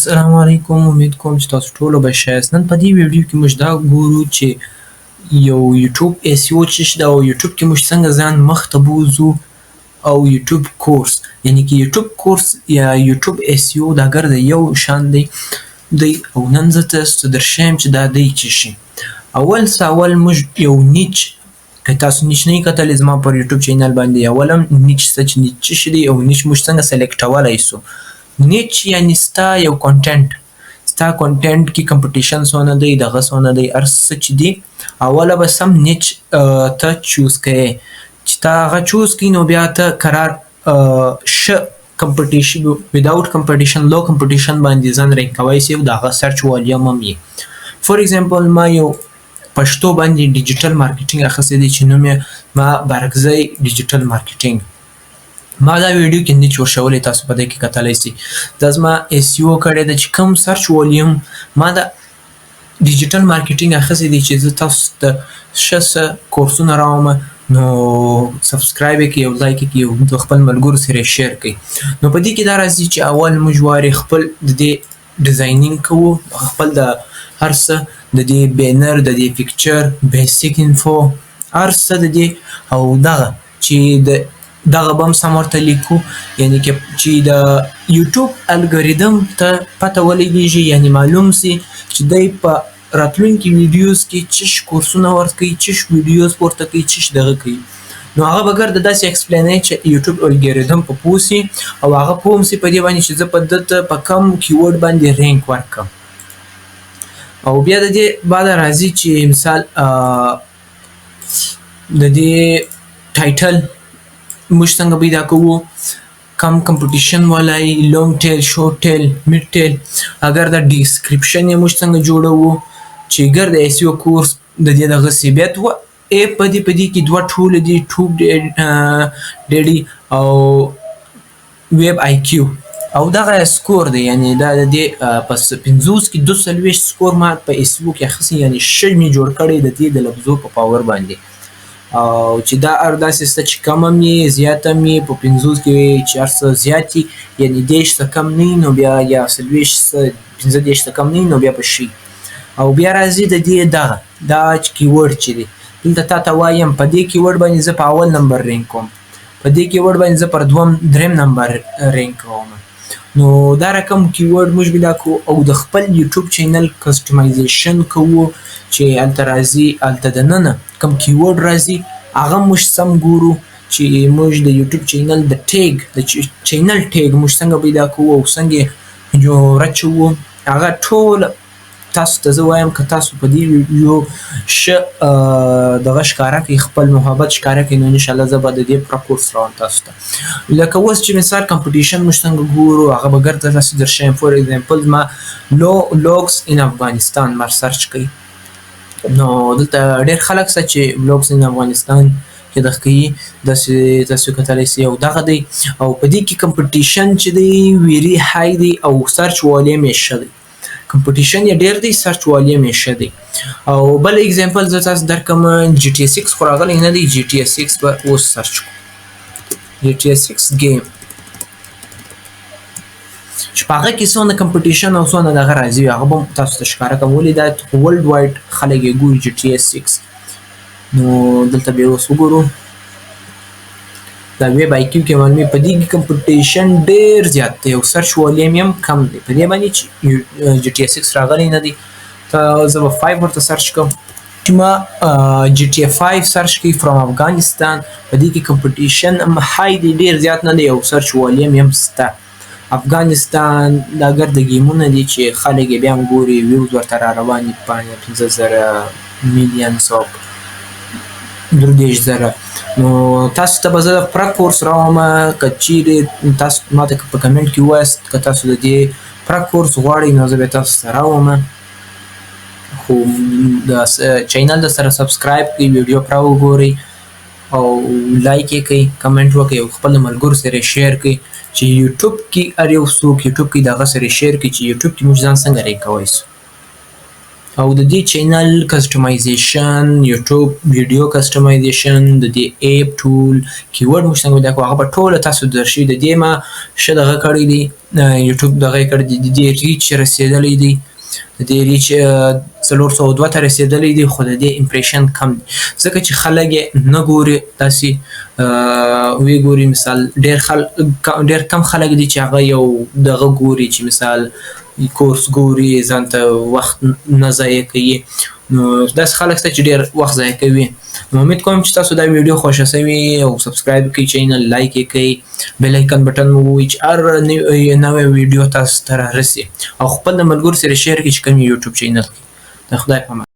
السلام علیکم. امید کوم چې تاسو ټول به ښه یاست. نن په دې ویډیو کې موږ دا ګورو چې یو یوټیوب SEO څه شی ده او یوټیوب کې موږ څنګه ځان مخته بوځو او یوټیوب کورس یعنی کې یوټیوب کورس یا یوټیوب SEO دا ګرځي یو شان دی او نن زه تاسو درښیم چې دا دی څه شي. اول موږ یو نیچ که تاسو نیچ نه کتلی زما پر یوټیوب چینل باندې اولم نیچ څه شي دی او نیچ موږ څنګه سلیکټولی سو. نیچ یعنی ستا یو کانټینټ کې کمپټیشن څونه دی دغه څونه دی هر څه چې دی اوله به سم نیچ ته چوز کوې چې تا هغه چوز کړي نو بیا ته قرار ښه کمپټیشن وداوټ کمپټیشن لو کمپټیشن باندې ځان رینک کولی سي او د هغه سرچ والیوم هم یې. فور ایگزامپل ما یو پښتو باندې ډیجیټل مارکیټینګ اخیستی دی چې نوم یې ما بارکزای ډیجیټل مارکیټینګ. ما دا ویډیو کې نیچ ورشولی تاسو په دې کې کتلی سي. دا زما SEO کړی ده چې کوم سرچ والیوم ما د ډیجیټل مارکیټینګ اخیستی دی چې زه تاسو ته ښه څه کورسونه راوړم نو سبسکرایب یې کړئ او لایک یې کړئ او د خپل ملګرو سره یې شیر کړئ. نو په دې کې دا راځي چې اول موږ وارې خپل د دې ډیزاینینګ کوو خپل د هر څه د دې بینر د دې پکچر بیسیک انفو هر څه د دې او دغه چې دغه به هم سم ورته لیکو یعنی چې د یوټیوب الګوریدم ته پته ولګېږي یعنی معلوم سي چې دی په راتلونکي ویډیوز کې چش کورسونه ورکوي چش ویډیوز پورته کوي چش دغه کوي نو هغه به ګرده داسې ایکسپلینوي چې یوټیوب الګوریدم په پوه سي او هغه پوه هم سي په دې باندې چې زه په دته په کم کیورډ باندې رینک ورکړم. او بیا د دې بعد راځي چې مثال د دې ټایټل موږ څنګه پیدا کوو کم کمپټیشن والای لونګ ټیل شورټ ټیل میډ ټیل اگر د ډیسکریپشن یې موږ څنګه جوړوو چې ګر د SEO کورس د دې دغه سی بیا دوه په دې کې دوه ټول دي ټوب ډیډي او ویب IQ او دغه سکور دی یعنی دا د دې پس 50 کې 240 سکور ما په SEO کې اخیستی یعنی ښه مې جوړ کړی د دې د لفظو په پاور باندې او چې دا هر داسې شته چې کم هم یې زیات هم یې په 50 کې چې هر څه زیات وي یعنی 10 څه کم نه وي نو بیا یا 40 څه 15 څه کم نه وي نو بیا به ښي. او بیا راځي د دې دغه دا کیورډ چې دی دلته تا ته وایم په دې کیورډ باندې زه په اول نمبر رینک کوم په دې کیورډ باندې زه پر دریم نمبر رینک کوم. نو دا رقم کیورډ موږ پیدا کوو او د خپل یوټیوب چینل کسټمایزیشن کوو چې هلته راځي هلته دننه کوم کیورډ راځي هغه موږ سم ګورو چې موږ د یوټیوب چینل د ټیګ د چینل ټیګ موږ څنګه پیدا کوو او څنګه جوړ اچوو هغه ټول تاسو ته زه وایم که تاسو په دې ویډیو ښه دغه ښکاره کړئ خپل محبت ښکاره کړئ نو انشاءالله زه به د دې پوره کورس راوړم تاسو ته. لکه اوس چې مثال کمپټیشن موږ څنګه ګورو هغه به ګرته تاسو درښیم. فور ایگزامپل ما لوګس ان افغانستان ما سرچ کړئ نو دلته ډېر خلک شته چې بلوګس ان افغانستان کې دغه کوي داسې تاسو کتلی سئ او دغه دی او په دې کې کمپټیشن چې دی ویری های دی او سرچ والیم یې ښه دی کمپټیشن یې ډېر دی سرچ والیم یې ښه دی. او بل ایگزامپل زه تاسو درکړم GTA 6 خو راغلی نه دی GTA 6 به اوس سرچ کړو GTA 6 ګیم چې په هغه کې څونه کمپټیشن او څونه دغه راځي هغه به تاسو ته ښکاره کوم ولې دا ورلډ وایډ خلک یې ګوري GTA 6. نو دلته بیا اوس وګورو دا ویب IQ کې معلومي په دې کې کمپټیشن ډېر زیات دی او سرچ والیم هم کم دی په دې باندې چې GTA 6 راغلی نه دی ته زه به 5 ورته سرچ کوم چې ما GTA 5 سرچ کوي فرام افغانستان په دې کې کمپټیشن هم های دی ډېر زیات نه دی او سرچ والیم هم شته. افغانستان دا ګرده ګیمونه دي چې خلک یې بیا هم ګوري ویوز ورته را روان دي 15,000 میلیونز اف 30,000. نو تاسو ته به زه پوره کورس راوړم که چیرې تاسو ما ته په کمنټ کې ووایاست که تاسو د دې پوره کورس غواړئ نو زه به تاسو ته راوړم خو د چینل د سره سبسکرایب کړئ ویډیو پوره وګورئ او لایک یې کړئ کمنټ وکړئ او خپل ملګرو سره یې شیر کړئ چې یوټیوب کې هر یو څوک یوټیوب کې د هغه سره شیر کړي چې یوټیوب کې موږ ځان څنګه رینک کولی سو. او د دې چینل کسټمایزیشن، یوټیوب ویډیو کسټمایزیشن، د دې ایپ ټول کیورډ موږ څنګه پیدا کوو هغه به ټوله تاسو درشي. د دې ما ښه دغه کړی دی، یوټیوب دغه یې کړی دی، د دې ریچ رسېدلی دی، د دې ریچ 402 ته رسېدلی دی، خو د دې امپریشن کم دی ځکه چې خلک یې نه ګوري. داسې وی ګوري مثال ډېر کم خلک دي چې هغه یو دغه ګوري چې مثال کورس ګوري، ځان ته وخت نه ضایع کوي. نو داسې خلک شته چې ډېر وخت ضایع کوي. نو امید کوم چې تاسو دا ویډیو خوښه شوې او سبسکرایب کړئ چینل، لایک یې کړئ، بیل آیکن بټن مو ووهئ چې هر نوی ویډیو تاسو ته رارسي، او خپل د ملګرو سره شیر کړئ چې کوم یوټیوب چینل. د خدای په امان.